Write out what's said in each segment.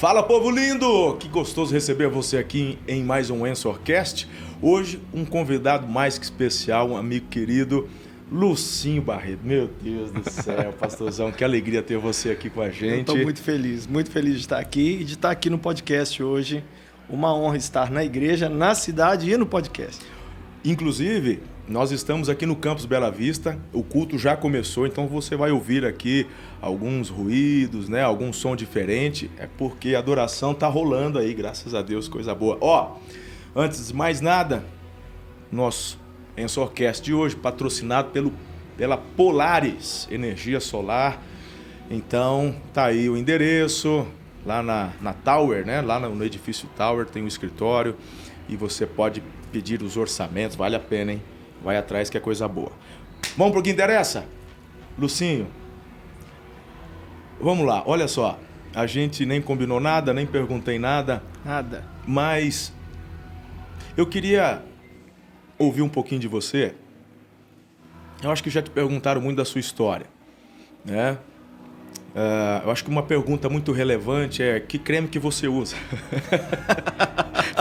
Fala, povo lindo! Que gostoso receber você aqui em mais um Ensorcast. Hoje, um convidado mais que especial, um amigo querido, Lucinho Barreto. Meu Deus do céu, pastorzão, que alegria ter você aqui com a gente. Eu estou muito feliz de estar aqui e de estar aqui no podcast hoje. Uma honra estar na igreja, na cidade e no podcast. Inclusive, nós estamos aqui no Campus Bela Vista, o culto já começou, então você vai ouvir aqui alguns ruídos, né? Algum som diferente, é porque a adoração tá rolando aí, graças a Deus, coisa boa. Ó, antes de mais nada, nosso Ensorcast de hoje, patrocinado pela Polaris Energia Solar. Então, tá aí o endereço, lá na Tower, né? Lá no edifício Tower tem um escritório e você pode pedir os orçamentos, vale a pena, hein? Vai atrás que é coisa boa. Vamos pro que interessa? Lucinho, vamos lá, olha só. A gente nem combinou nada, nem perguntei nada. Nada. Mas eu queria ouvir um pouquinho de você. Eu acho que já te perguntaram muito da sua história, né? Eu acho que uma pergunta muito relevante é: que creme que você usa?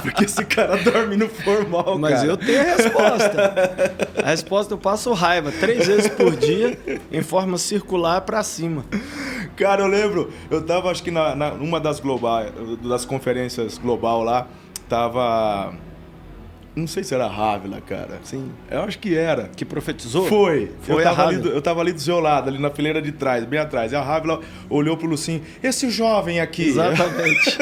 Porque esse cara dorme no formal, Mas cara. eu tenho a resposta. A resposta eu passo raiva 3 vezes por dia em forma circular para cima. Cara, eu lembro, eu tava acho que numa das conferências global lá, tava... Não sei se era a Ávila, cara. Sim. Eu acho que era. Que profetizou? Foi eu eu tava ali do seu lado, ali na fileira de trás, bem atrás. E a Ávila olhou pro Lucinho: esse jovem aqui. Exatamente.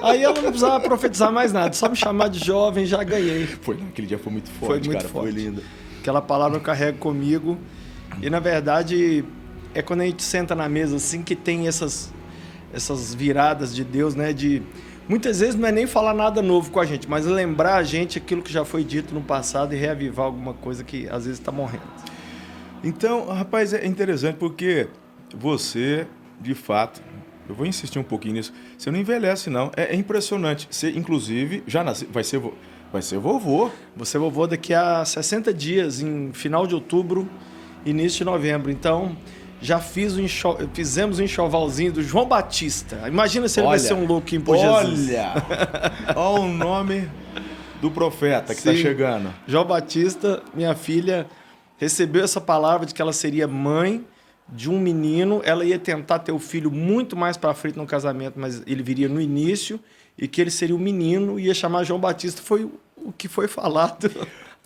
Aí ela não precisava profetizar mais nada, só me chamar de jovem já ganhei. Aquele dia foi muito forte, Foi muito cara. forte. Foi lindo. Aquela palavra eu carrego comigo. E na verdade é quando a gente senta na mesa assim que tem essas viradas de Deus, né? Muitas vezes não é nem falar nada novo com a gente, mas lembrar a gente aquilo que já foi dito no passado e reavivar alguma coisa que às vezes está morrendo. Então, rapaz, é interessante porque você, de fato, eu vou insistir um pouquinho nisso, você não envelhece não, é impressionante. Você, inclusive, já nasceu, vai ser vovô. Vou ser vovô daqui a 60 dias, em final de outubro, início de novembro. Então, já fizemos um enxovalzinho do João Batista. Imagina se ele vai ser um louquinho por Jesus. Olha o nome do profeta que está chegando. João Batista, minha filha, recebeu essa palavra de que ela seria mãe de um menino. Ela ia tentar ter o filho muito mais para frente no casamento, mas ele viria no início e que ele seria um menino e ia chamar João Batista. Foi o que foi falado.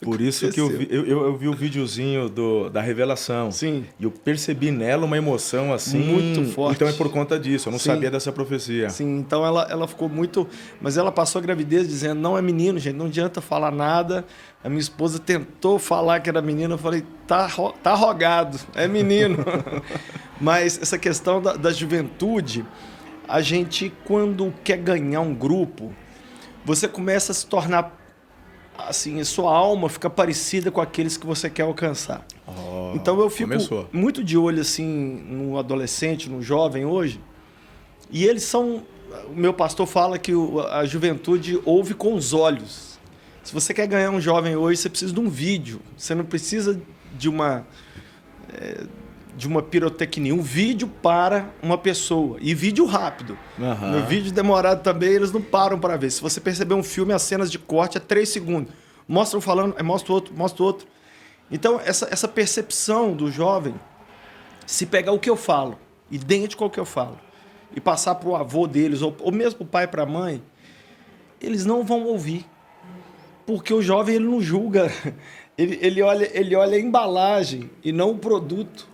Por isso que eu vi o videozinho da revelação. Sim. E eu percebi nela uma emoção assim... muito forte. Então é por conta disso, eu não sabia dessa profecia. Sim, então ela ficou muito... Mas ela passou a gravidez dizendo: não é menino, gente, não adianta falar nada. A minha esposa tentou falar que era menino, eu falei: tá rogado, é menino. Mas essa questão da juventude, a gente, quando quer ganhar um grupo, você começa a se tornar... assim, a sua alma fica parecida com aqueles que você quer alcançar. Então eu fico muito de olho assim no adolescente, no jovem hoje. E eles são... O meu pastor fala que a juventude ouve com os olhos. Se você quer ganhar um jovem hoje, você precisa de um vídeo. Você não precisa de uma pirotecnia. Um vídeo para uma pessoa. E vídeo rápido. No vídeo demorado também, eles não param para ver. Se você perceber um filme, as cenas de corte é 3 segundos. Mostra um falando, mostra outro. Então, essa percepção do jovem, se pegar o que eu falo, idêntico ao que eu falo, e passar para o avô deles, ou mesmo para o pai e para a mãe, eles não vão ouvir. Porque o jovem, ele não julga. Ele olha a embalagem e não o produto.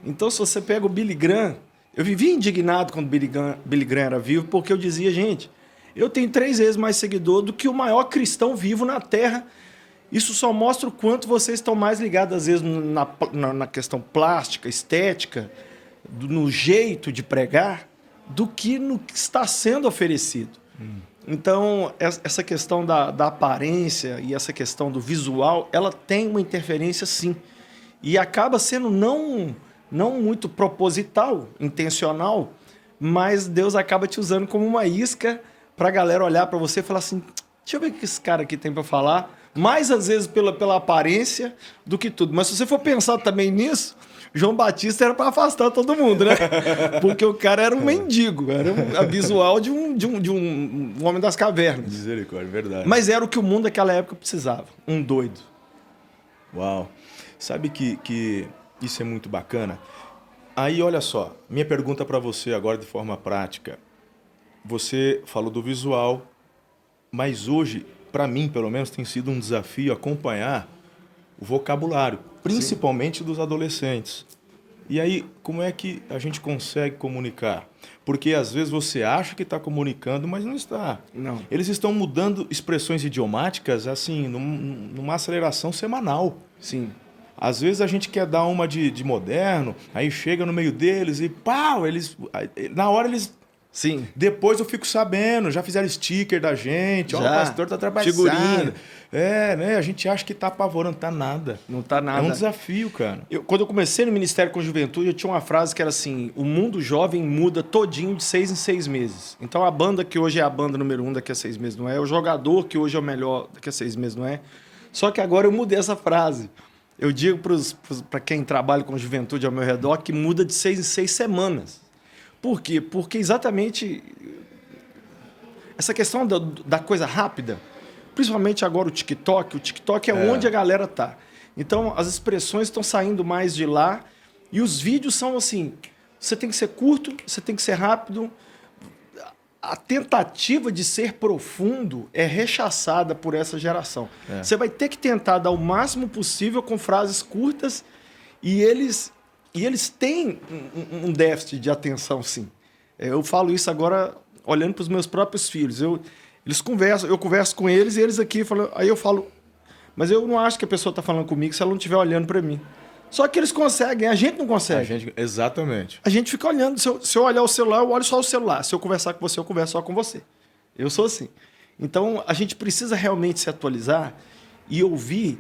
Então, se você pega o Billy Graham, eu vivia indignado quando Billy Graham era vivo, porque eu dizia: gente, eu tenho 3 vezes mais seguidor do que o maior cristão vivo na Terra. Isso só mostra o quanto vocês estão mais ligados, às vezes, na questão plástica, estética, no jeito de pregar, do que no que está sendo oferecido. Então, essa questão da aparência e essa questão do visual, ela tem uma interferência, sim. E acaba sendo não muito proposital, intencional, mas Deus acaba te usando como uma isca para a galera olhar para você e falar assim: deixa eu ver o que esse cara aqui tem para falar. Mais às vezes pela aparência do que tudo. Mas se você for pensar também nisso, João Batista era para afastar todo mundo, né? Porque o cara era um mendigo, era a visual de um homem das cavernas. Misericórdia, verdade. Mas era o que o mundo naquela época precisava, um doido. Uau. Sabe que isso é muito bacana? Aí, olha só, minha pergunta para você agora de forma prática. Você falou do visual, mas hoje, para mim, pelo menos, tem sido um desafio acompanhar o vocabulário, principalmente dos adolescentes. E aí, como é que a gente consegue comunicar? Porque às vezes você acha que está comunicando, mas não está. Não. Eles estão mudando expressões idiomáticas assim, numa aceleração semanal. Sim. Às vezes a gente quer dar uma de moderno, aí chega no meio deles e pau, na hora eles... Sim. Depois eu fico sabendo, já fizeram sticker da gente, ó, o pastor tá trabalhando. Figurinha. Né? A gente acha que tá apavorando, tá nada. Não tá nada. É um desafio, cara. Quando eu comecei no Ministério com Juventude, eu tinha uma frase que era assim: o mundo jovem muda todinho de 6 em 6 meses. Então a banda que hoje é a banda número 1 daqui a 6 meses não é, o jogador que hoje é o melhor daqui a 6 meses não é. Só que agora eu mudei essa frase. Eu digo para quem trabalha com juventude ao meu redor que muda de 6 em 6 semanas. Por quê? Porque exatamente essa questão da coisa rápida, principalmente agora o TikTok é onde a galera tá. Então as expressões estão saindo mais de lá e os vídeos são assim, você tem que ser curto, você tem que ser rápido. A tentativa de ser profundo é rechaçada por essa geração. Você vai ter que tentar dar o máximo possível com frases curtas e eles têm um déficit de atenção, sim. Eu falo isso agora olhando para os meus próprios filhos. Eu converso com eles e eles aqui falam. Aí eu falo, mas eu não acho que a pessoa está falando comigo se ela não estiver olhando para mim. Só que eles conseguem, a gente não consegue. Exatamente. A gente fica olhando. Se eu olhar o celular, eu olho só o celular. Se eu conversar com você, eu converso só com você. Eu sou assim. Então, a gente precisa realmente se atualizar e ouvir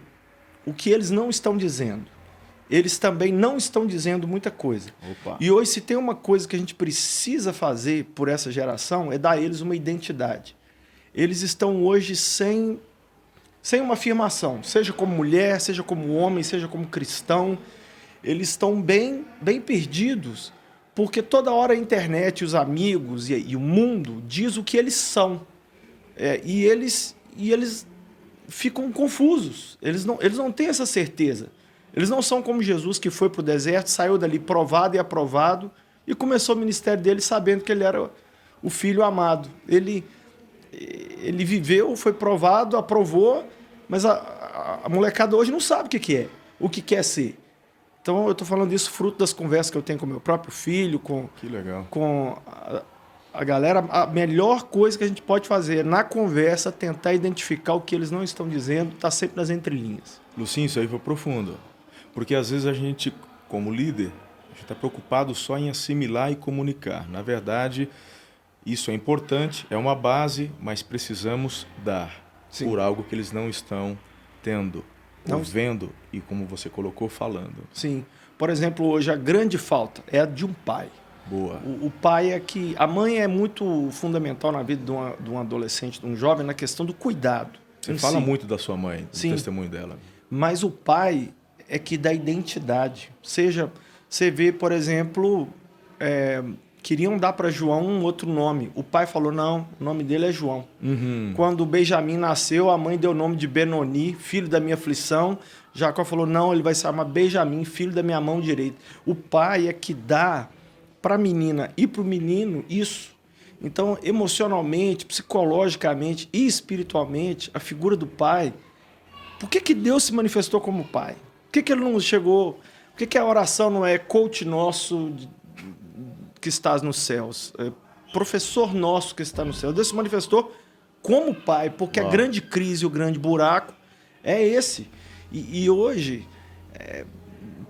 o que eles não estão dizendo. Eles também não estão dizendo muita coisa. Opa. E hoje, se tem uma coisa que a gente precisa fazer por essa geração, é dar a eles uma identidade. Eles estão hoje sem uma afirmação, seja como mulher, seja como homem, seja como cristão. Eles estão bem perdidos, porque toda hora a internet, os amigos e o mundo diz o que eles são. E eles ficam confusos. Eles não têm essa certeza. Eles não são como Jesus, que foi para o deserto, saiu dali provado e aprovado e começou o ministério dele sabendo que ele era o filho amado. Ele viveu, foi provado, aprovou, mas a molecada hoje não sabe o que quer ser. Então eu estou falando isso fruto das conversas que eu tenho com meu próprio filho, que legal. Com a galera. A melhor coisa que a gente pode fazer é, na conversa, tentar identificar o que eles não estão dizendo, está sempre nas entrelinhas. Lucinho, isso aí foi profundo. Porque às vezes a gente, como líder, a gente está preocupado só em assimilar e comunicar. Na verdade, isso é importante, é uma base, mas precisamos dar por algo que eles não estão tendo, ou vendo e, como você colocou, falando. Sim. Por exemplo, hoje a grande falta é a de um pai. Boa. O pai é que... A mãe é muito fundamental na vida de um adolescente, de um jovem, na questão do cuidado. Você fala muito da sua mãe, do testemunho dela. Mas o pai é que dá identidade. Seja, você vê, por exemplo, queriam dar para João um outro nome. O pai falou, não, o nome dele é João. Uhum. Quando Benjamim nasceu, a mãe deu o nome de Benoni, filho da minha aflição. Jacó falou, não, ele vai se chamar Benjamim, filho da minha mão direita. O pai é que dá para a menina e para o menino isso. Então, emocionalmente, psicologicamente e espiritualmente, a figura do pai... Por que Deus se manifestou como pai? Por que ele não chegou... Por que a oração não é coach nosso que estás nos céus? É professor nosso que está no céu. Deus se manifestou como pai, porque a grande crise, o grande buraco é esse. E hoje,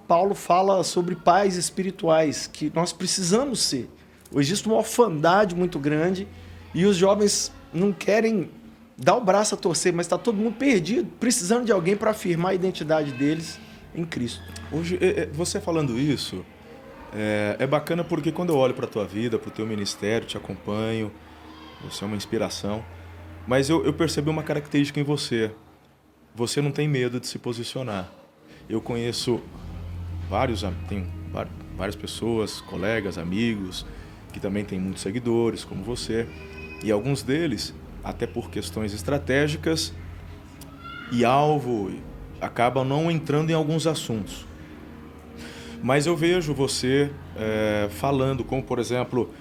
Paulo fala sobre pais espirituais, que nós precisamos ser. Hoje existe uma orfandade muito grande e os jovens não querem dar o braço a torcer, mas está todo mundo perdido, precisando de alguém para afirmar a identidade deles em Cristo. Hoje, você falando isso, é bacana porque quando eu olho para a tua vida, para o teu ministério, te acompanho, você é uma inspiração, mas eu percebi uma característica em você. você não tem medo de se posicionar. Eu conheço tenho várias pessoas, colegas, amigos, que também têm muitos seguidores, como você, e alguns deles, até por questões estratégicas e alvo, acabam não entrando em alguns assuntos. Mas eu vejo você falando, como por exemplo,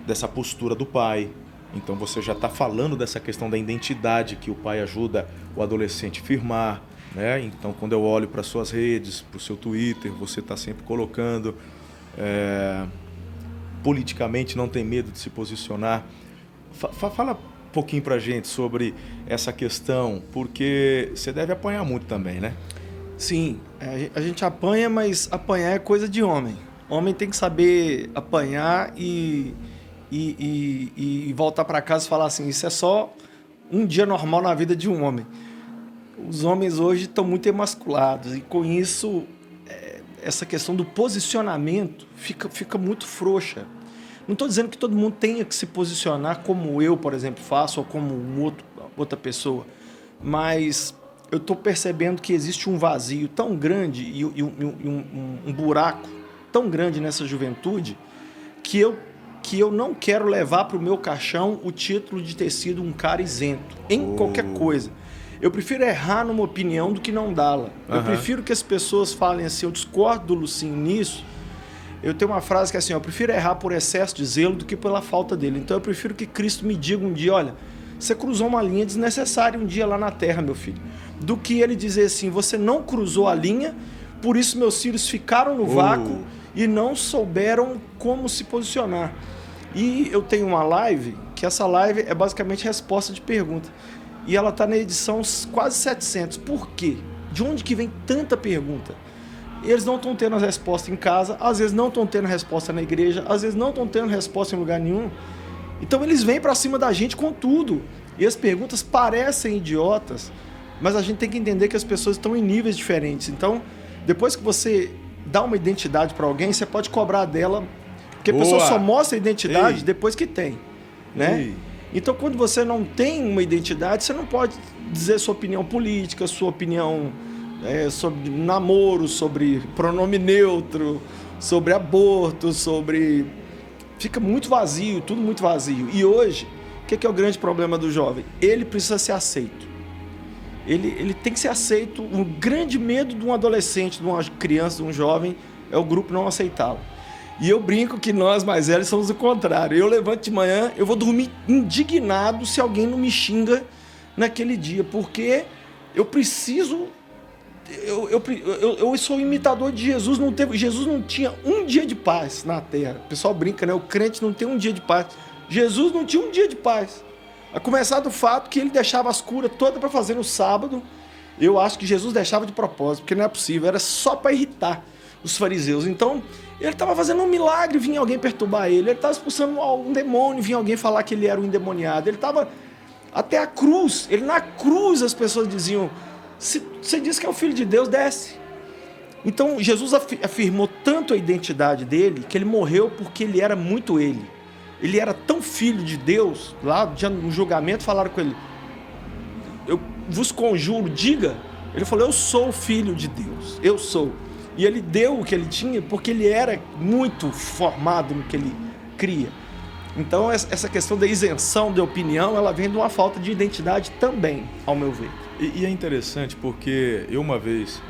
dessa postura do pai. Então você já está falando dessa questão da identidade que o pai ajuda o adolescente a firmar, né? Então quando eu olho para suas redes, para o seu Twitter, você está sempre colocando, politicamente não tem medo de se posicionar. Fala um pouquinho para a gente sobre essa questão, porque você deve apanhar muito também, né? Sim, a gente apanha, mas apanhar é coisa de homem. Homem tem que saber apanhar e voltar para casa e falar assim, isso é só um dia normal na vida de um homem. Os homens hoje estão muito emasculados e com isso essa questão do posicionamento fica muito frouxa. Não estou dizendo que todo mundo tenha que se posicionar como eu, por exemplo, faço ou como outra pessoa, mas eu estou percebendo que existe um vazio tão grande e um buraco tão grande nessa juventude que eu não quero levar para o meu caixão o título de ter sido um cara isento em qualquer coisa. Eu prefiro errar numa opinião do que não dá-la. Eu prefiro que as pessoas falem assim, eu discordo do Lucinho nisso. Eu tenho uma frase que é assim, eu prefiro errar por excesso de zelo do que pela falta dele. Então eu prefiro que Cristo me diga um dia, olha, você cruzou uma linha desnecessária um dia lá na terra, meu filho. Do que ele dizer assim, você não cruzou a linha, por isso meus filhos ficaram no vácuo e não souberam como se posicionar. E eu tenho uma live, que essa live é basicamente resposta de pergunta. E ela está na edição quase 700. Por quê? De onde que vem tanta pergunta? Eles não estão tendo a resposta em casa, às vezes não estão tendo resposta na igreja, às vezes não estão tendo resposta em lugar nenhum. Então eles vêm para cima da gente com tudo. E as perguntas parecem idiotas, mas a gente tem que entender que as pessoas estão em níveis diferentes. Então, depois que você dá uma identidade para alguém, você pode cobrar dela, porque a pessoa só mostra a identidade depois que tem, né? Então, quando você não tem uma identidade, você não pode dizer sua opinião política, sua opinião sobre namoro, sobre pronome neutro, sobre aborto, sobre... Fica muito vazio, tudo muito vazio. E hoje, o que é o grande problema do jovem? Ele precisa ser aceito. Ele tem que ser aceito. Um grande medo de um adolescente, de uma criança, de um jovem, é o grupo não aceitá-lo. E eu brinco que nós, mais velhos, somos o contrário. Eu levanto de manhã, eu vou dormir indignado se alguém não me xinga naquele dia, porque eu preciso... Eu sou imitador de Jesus. Jesus não tinha um dia de paz na terra. O pessoal brinca, né? O crente não tem um dia de paz. Jesus não tinha um dia de paz. A começar do fato que ele deixava as curas todas para fazer no sábado. Eu acho que Jesus deixava de propósito, porque não é possível. Era só para irritar os fariseus. Então, ele estava fazendo um milagre, vinha alguém perturbar ele. Ele estava expulsando um demônio, vinha alguém falar que ele era um endemoniado. Ele estava até a cruz. Na cruz as pessoas diziam... Se você diz que é o Filho de Deus, desce. Então, Jesus afirmou tanto a identidade dele, que ele morreu porque ele era muito ele. Ele era tão filho de Deus, lá no julgamento falaram com ele, eu vos conjuro, diga. Ele falou, eu sou filho de Deus, eu sou. E ele deu o que ele tinha porque ele era muito formado no que ele cria. Então, essa questão da isenção de opinião, ela vem de uma falta de identidade também, ao meu ver. E é interessante porque eu uma vez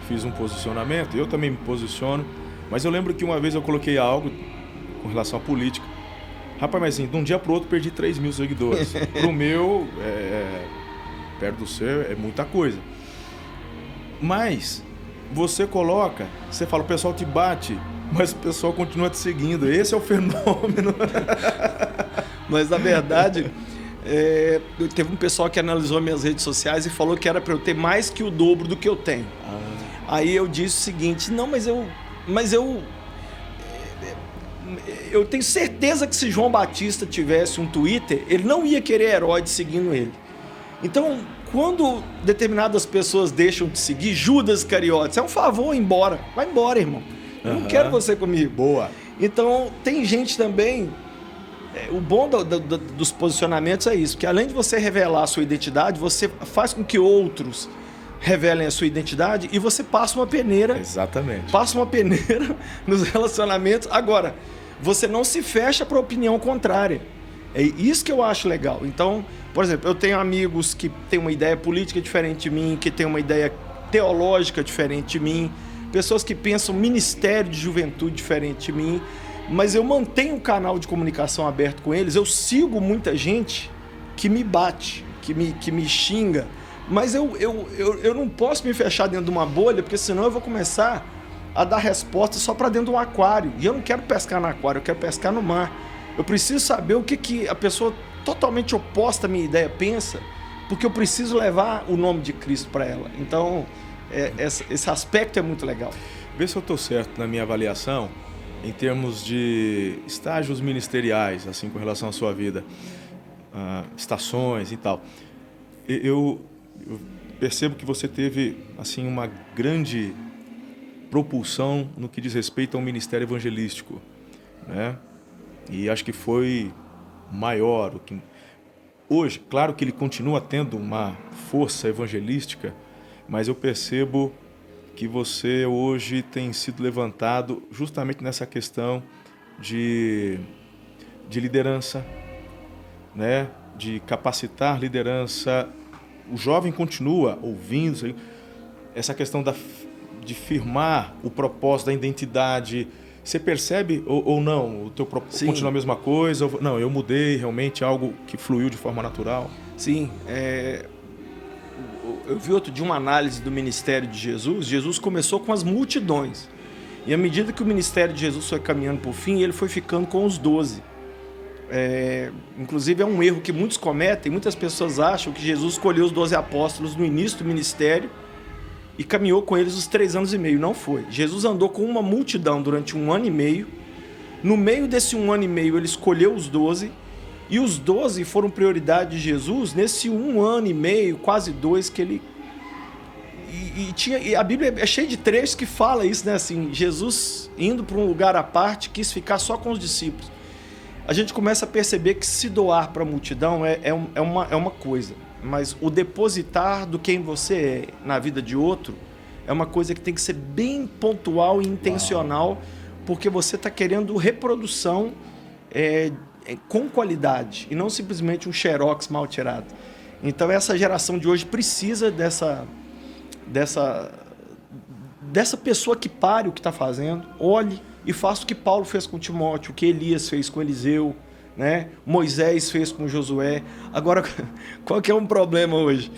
fiz um posicionamento, eu também me posiciono, mas eu lembro que uma vez eu coloquei algo com relação à política. Rapaz, mas assim, de um dia para o outro perdi 3 mil seguidores. Pro meu, perto do seu, é muita coisa. Mas você coloca, você fala, o pessoal te bate, mas o pessoal continua te seguindo. Esse é o fenômeno. Mas na verdade... teve um pessoal que analisou minhas redes sociais e falou que era para eu ter mais que o dobro do que eu tenho. Aí eu disse o seguinte, não, mas eu tenho certeza que se João Batista tivesse um Twitter, ele não ia querer herói seguindo ele. Então, quando determinadas pessoas deixam de seguir, Judas Iscariotes, é um favor ir embora. Vai embora, irmão. Eu não quero você comigo. Boa. Então, tem gente também O bom dos posicionamentos é isso, que além de você revelar a sua identidade, você faz com que outros revelem a sua identidade e você passa uma peneira. Exatamente. Passa uma peneira nos relacionamentos. Agora, você não se fecha para a opinião contrária. É isso que eu acho legal. Então, por exemplo, eu tenho amigos que têm uma ideia política diferente de mim, que têm uma ideia teológica diferente de mim, pessoas que pensam ministério de juventude diferente de mim, mas eu mantenho um canal de comunicação aberto com eles. Eu sigo muita gente que me bate, que me xinga, mas eu não posso me fechar dentro de uma bolha, porque senão eu vou começar a dar respostas só para dentro de um aquário. E eu não quero pescar no aquário, eu quero pescar no mar. Eu preciso saber o que a pessoa totalmente oposta à minha ideia pensa, porque eu preciso levar o nome de Cristo para ela. Então, esse aspecto é muito legal. Vê se eu estou certo na minha avaliação, em termos de estágios ministeriais, assim, com relação à sua vida, estações e tal. Eu percebo que você teve, assim, uma grande propulsão no que diz respeito ao ministério evangelístico, né? E acho que foi maior. Hoje, claro que ele continua tendo uma força evangelística, mas eu percebo que você hoje tem sido levantado justamente nessa questão de liderança, né? De capacitar liderança. O jovem continua ouvindo essa questão de firmar o propósito da identidade. Você percebe ou não? O teu propósito continua a mesma coisa? Não, eu mudei realmente, algo que fluiu de forma natural? Sim. Eu vi outro dia uma análise do ministério de Jesus. Jesus começou com as multidões. E à medida que o ministério de Jesus foi caminhando para o fim, ele foi ficando com os 12. Inclusive é um erro que muitos cometem. Muitas pessoas acham que Jesus escolheu os 12 apóstolos no início do ministério e caminhou com eles os 3 anos e meio. Não foi. Jesus andou com uma multidão durante 1 ano e meio. No meio desse 1 ano e meio, ele escolheu os 12. E os 12 foram prioridade de Jesus nesse 1 ano e meio, quase 2, que ele... E a Bíblia é cheia de trechos que fala isso, né? Assim, Jesus, indo para um lugar à parte, quis ficar só com os discípulos. A gente começa a perceber que se doar para a multidão é uma coisa. Mas o depositar do quem você é na vida de outro é uma coisa que tem que ser bem pontual e intencional, porque você está querendo reprodução com qualidade e não simplesmente um xerox mal tirado. Então essa geração de hoje precisa dessa pessoa que pare o que está fazendo, olhe e faça o que Paulo fez com Timóteo, o que Elias fez com Eliseu, né? Moisés fez com Josué. Agora, qual que é um problema hoje?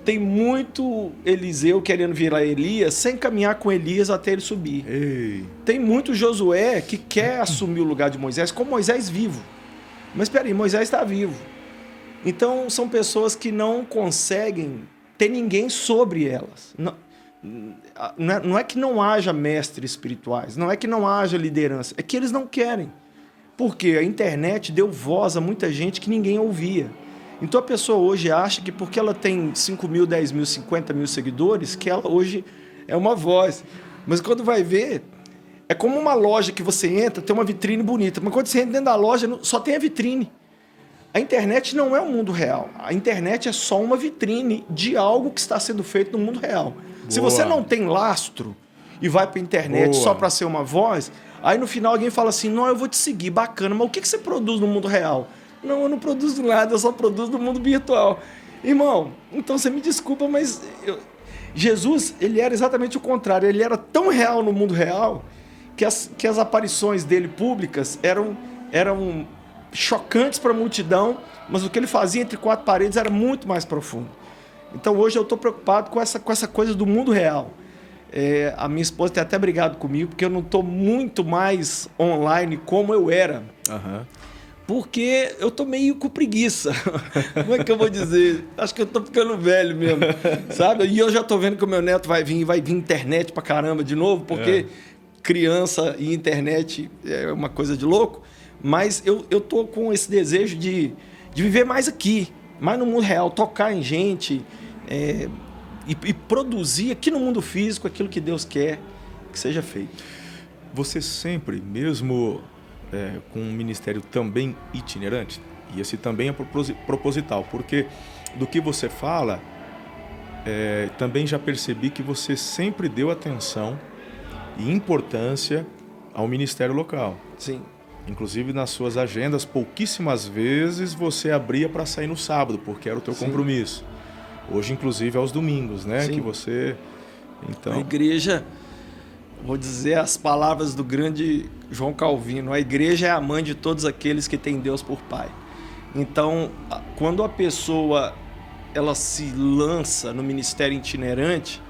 Tem muito Eliseu querendo virar Elias sem caminhar com Elias até ele subir. Ei. Tem muito Josué que quer assumir o lugar de Moisés com Moisés vivo. Mas espera aí, Moisés está vivo. Então são pessoas que não conseguem ter ninguém sobre elas. Não é que não haja mestres espirituais, não é que não haja liderança, é que eles não querem. Porque a internet deu voz a muita gente que ninguém ouvia. Então a pessoa hoje acha que porque ela tem 5 mil, 10 mil, 50 mil seguidores, que ela hoje é uma voz. Mas quando vai ver, é como uma loja que você entra, tem uma vitrine bonita, mas quando você entra dentro da loja, só tem a vitrine. A internet não é o mundo real. A internet é só uma vitrine de algo que está sendo feito no mundo real. Boa. Se você não tem lastro e vai para a internet só para ser uma voz, aí no final alguém fala assim, não, eu vou te seguir, bacana, mas o que você produz no mundo real? Não, eu não produzo nada, eu só produzo no mundo virtual. Irmão, então você me desculpa, mas Jesus, ele era exatamente o contrário. Ele era tão real no mundo real que as aparições dele públicas eram chocantes para a multidão, mas o que ele fazia entre 4 paredes era muito mais profundo. Então hoje eu estou preocupado com essa coisa do mundo real. A minha esposa tem até brigado comigo porque eu não estou muito mais online como eu era. Uhum. Porque eu tô meio com preguiça. Como é que eu vou dizer? Acho que eu tô ficando velho mesmo, sabe? E eu já tô vendo que o meu neto vai vir internet pra caramba de novo, porque criança e internet é uma coisa de louco. Mas eu tô com esse desejo de viver mais aqui, mais no mundo real, tocar em gente e produzir aqui no mundo físico aquilo que Deus quer que seja feito. Você sempre, mesmo com um ministério também itinerante? E esse também é proposital, porque do que você fala, também já percebi que você sempre deu atenção e importância ao ministério local. Sim. Inclusive nas suas agendas, pouquíssimas vezes você abria para sair no sábado, porque era o teu compromisso. Hoje, inclusive, aos domingos, né? Sim. Que você... Então... A igreja, vou dizer as palavras do grande João Calvino, a igreja é a mãe de todos aqueles que têm Deus por pai. Então, quando a pessoa ela se lança no ministério itinerante,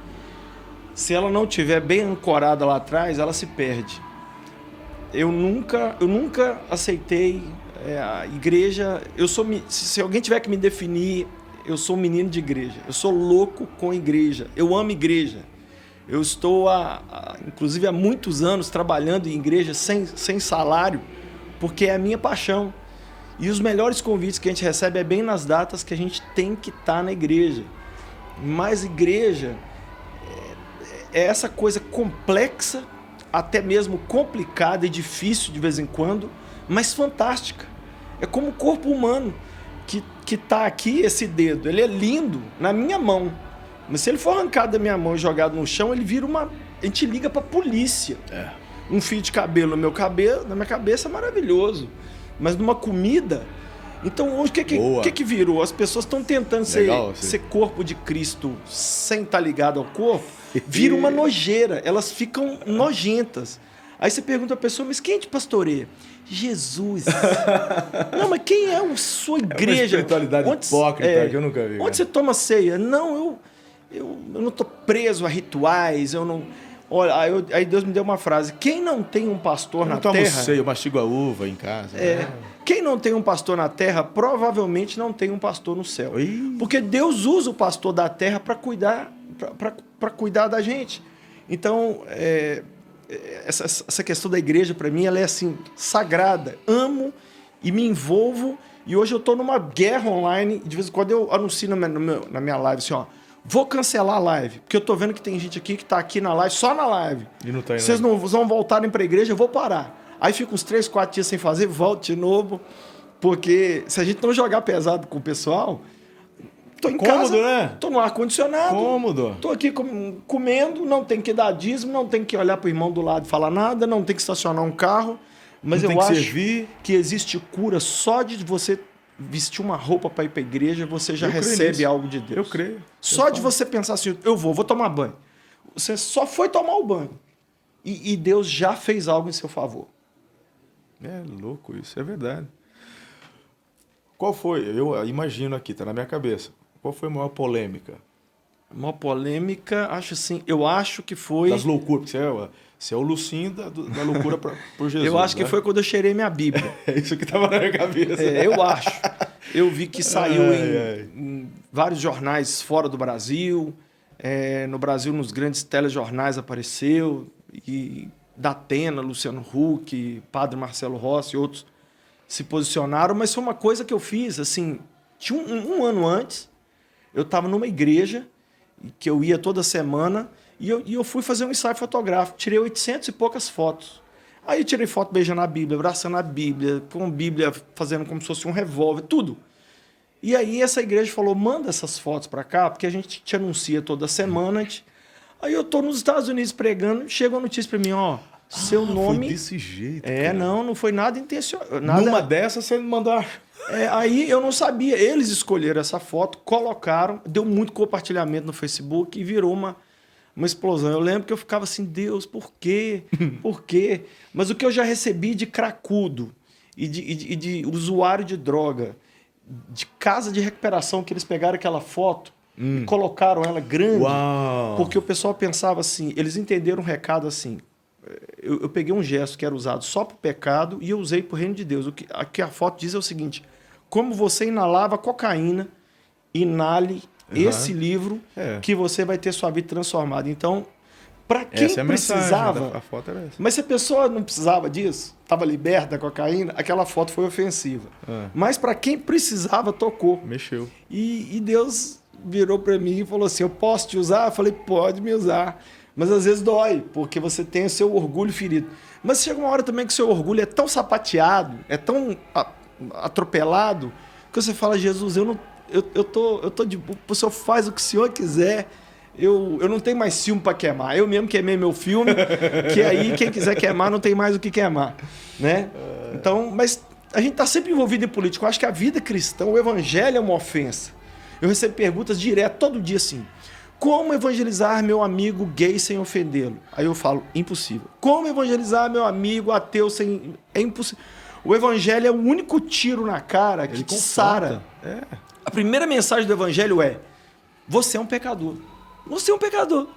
se ela não estiver bem ancorada lá atrás, ela se perde. Eu nunca aceitei a igreja. Se alguém tiver que me definir, eu sou um menino de igreja. Eu sou louco com igreja. Eu amo igreja. Eu estou, inclusive, há muitos anos trabalhando em igreja sem salário, porque é a minha paixão. E os melhores convites que a gente recebe é bem nas datas que a gente tem que estar na igreja. Mas igreja é essa coisa complexa, até mesmo complicada e difícil de vez em quando, mas fantástica. É como o corpo humano que está aqui, esse dedo. Ele é lindo na minha mão. Mas se ele for arrancado da minha mão e jogado no chão, ele vira uma... A gente liga para a polícia. Um fio de cabelo na minha cabeça é maravilhoso. Mas numa comida... Então hoje o que virou? As pessoas estão tentando ser corpo de Cristo sem estar ligado ao corpo. Vira uma nojeira. Elas ficam nojentas. Aí você pergunta a pessoa, mas quem te pastoreia? Jesus. Não, mas quem é a sua igreja? É uma espiritualidade hipócrita que eu nunca vi. Onde você toma ceia? Não, eu não estou preso a rituais, eu não... Olha, aí Deus me deu uma frase: quem não tem um pastor na terra... Eu mastigo a uva em casa. Quem não tem um pastor na terra, provavelmente não tem um pastor no céu. Porque Deus usa o pastor da terra para cuidar da gente. Então, essa questão da igreja, para mim, ela é assim, sagrada. Amo e me envolvo. E hoje eu estou numa guerra online. De vez em quando eu anuncio na minha live assim, ó, vou cancelar a live, porque eu tô vendo que tem gente aqui que tá aqui na live, só na live. E não tá indo. Vocês não vão voltarem pra igreja, eu vou parar. Aí fica uns 3, 4 dias sem fazer, volto de novo. Porque se a gente não jogar pesado com o pessoal, tô em casa, né? Tô no ar-condicionado. Cômodo. Tô aqui comendo, não tem que dar dízimo, não tem que olhar pro irmão do lado e falar nada, não tem que estacionar um carro. Mas eu acho que existe cura só de você vestir uma roupa para ir para a igreja, você já recebe algo de Deus. Eu creio. Só de você pensar assim, eu vou tomar banho. Você só foi tomar o banho. E Deus já fez algo em seu favor. É louco isso, é verdade. Qual foi? Eu imagino aqui, tá na minha cabeça. Qual foi a maior polêmica? A maior polêmica, eu acho que foi... Das loucuras, porque você é o Lucinho da loucura por Jesus. Eu acho que foi quando eu cheirei minha Bíblia. É isso que estava na minha cabeça. Eu acho. Eu vi que saiu em vários jornais fora do Brasil. No Brasil, nos grandes telejornais apareceu. E Datena, Luciano Huck, Padre Marcelo Rossi e outros se posicionaram. Mas foi uma coisa que eu fiz, assim... Tinha um ano antes, eu estava numa igreja que eu ia toda semana... E eu fui fazer um ensaio fotográfico. Tirei 800 e poucas fotos. Aí eu tirei foto beijando a Bíblia, abraçando a Bíblia, com a Bíblia fazendo como se fosse um revólver, tudo. E aí essa igreja falou, manda essas fotos para cá, porque a gente te anuncia toda semana. Aí eu tô nos Estados Unidos pregando, chega uma notícia para mim, ó, seu nome... Foi desse jeito, cara. Não foi nada intencional. Numa dessas você me mandou... Aí eu não sabia. Eles escolheram essa foto, colocaram, deu muito compartilhamento no Facebook e virou uma explosão. Eu lembro que eu ficava assim, Deus, por quê? Por quê? Mas o que eu já recebi de cracudo e de usuário de droga, de casa de recuperação, que eles pegaram aquela foto e colocaram ela grande. Uau. Porque o pessoal pensava assim, eles entenderam o recado assim. Eu peguei um gesto que era usado só para o pecado e eu usei para o reino de Deus. O que a foto diz é o seguinte, como você inalava cocaína, inale esse livro que você vai ter sua vida transformada. Então, para quem precisava... A foto era essa. Mas se a pessoa não precisava disso, estava liberta da cocaína, aquela foto foi ofensiva. Mas para quem precisava, tocou. Mexeu. E Deus virou para mim e falou assim, eu posso te usar? Eu falei, pode me usar. Mas às vezes dói, porque você tem o seu orgulho ferido. Mas chega uma hora também que o seu orgulho é tão sapateado, é tão atropelado, que você fala, Jesus, eu tô de boa, o senhor faz o que o senhor quiser, eu não tenho mais filme para queimar. Eu mesmo queimei meu filme, que aí quem quiser queimar não tem mais o que queimar, né? Então, mas a gente está sempre envolvido em política. Eu acho que a vida cristã, o evangelho é uma ofensa. Eu recebo perguntas direto, todo dia assim. Como evangelizar meu amigo gay sem ofendê-lo? Aí eu falo, impossível. Como evangelizar meu amigo ateu sem... É impossível. O evangelho é o único tiro na cara que te sara. A primeira mensagem do evangelho é: você é um pecador. Você é um pecador.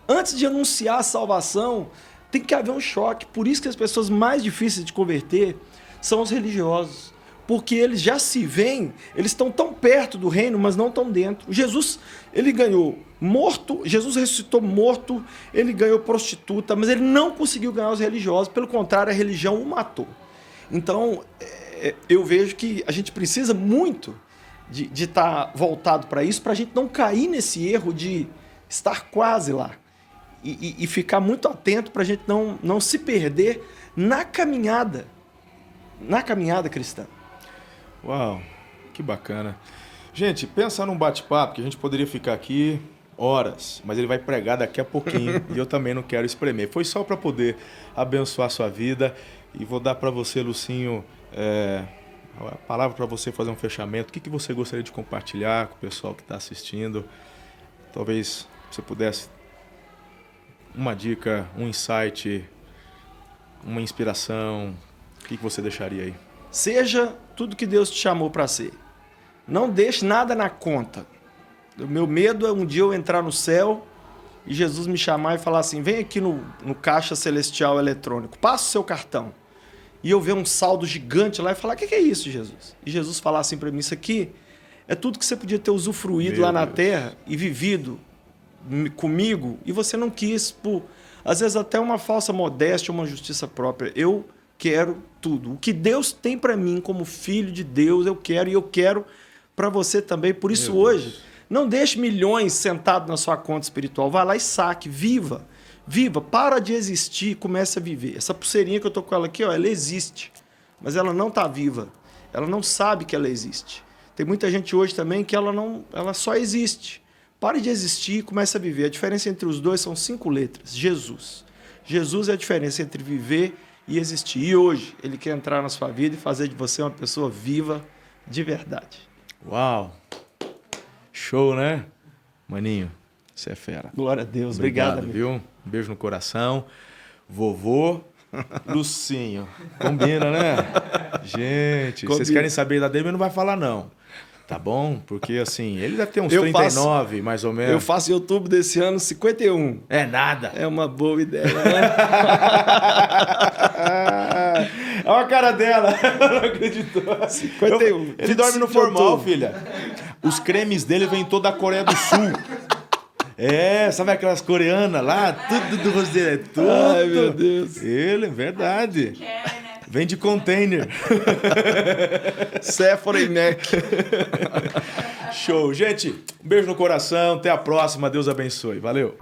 Antes de anunciar a salvação, tem que haver um choque. Por isso que as pessoas mais difíceis de converter são os religiosos. Porque eles já se veem, eles estão tão perto do reino, mas não tão dentro. Jesus, ele ganhou morto, Jesus ressuscitou morto, ele ganhou prostituta, mas ele não conseguiu ganhar os religiosos. Pelo contrário, a religião o matou. Então, eu vejo que a gente precisa muito de estar voltado para isso, para a gente não cair nesse erro de estar quase lá. E ficar muito atento para a gente não se perder na caminhada cristã. Uau, que bacana. Gente, pensa num bate-papo que a gente poderia ficar aqui horas, mas ele vai pregar daqui a pouquinho e eu também não quero espremer. Foi só para poder abençoar a sua vida e vou dar para você, Lucinho, a palavra para você fazer um fechamento. O que você gostaria de compartilhar com o pessoal que está assistindo? Talvez você pudesse uma dica, um insight, uma inspiração. O que você deixaria aí? Seja tudo que Deus te chamou para ser. Não deixe nada na conta. O meu medo é um dia eu entrar no céu e Jesus me chamar e falar assim: vem aqui no caixa celestial eletrônico, passa o seu cartão. E eu ver um saldo gigante lá e falar: o que é isso, Jesus? E Jesus falar assim para mim: isso aqui é tudo que você podia ter usufruído lá na terra e vivido comigo, e você não quis, por às vezes até uma falsa modéstia, uma justiça própria. Eu quero tudo. O que Deus tem para mim como filho de Deus, eu quero, e eu quero para você também. Por isso, hoje, não deixe milhões sentados na sua conta espiritual. Vai lá e saque, viva. Viva, para de existir e comece a viver. Essa pulseirinha que eu tô com ela aqui, ó, ela existe, mas ela não está viva. Ela não sabe que ela existe. Tem muita gente hoje também que ela só existe. Pare de existir e comece a viver. A diferença entre os dois são 5 letras. Jesus. Jesus é a diferença entre viver e existir. E hoje ele quer entrar na sua vida e fazer de você uma pessoa viva de verdade. Uau! Show, né? Maninho, você é fera. Glória a Deus. Obrigado, viu? Um beijo no coração. Vovô Lucinho. Combina, né? Gente, vocês querem saber da dele, mas não vai falar não. Tá bom? Porque assim, ele deve ter uns 39, mais ou menos. Eu faço em outubro desse ano 51. É nada. É uma boa ideia, né? Olha a cara dela. Ela não acreditou. 51. Ele dorme no formal, filha. Os cremes dele vêm toda da Coreia do Sul. Sabe aquelas coreanas lá? Tudo do rosto dele é tudo. Ai, meu Deus. Ele, é verdade. Vem de container. Sephora e Mac. Show. Gente, um beijo no coração. Até a próxima. Deus abençoe. Valeu.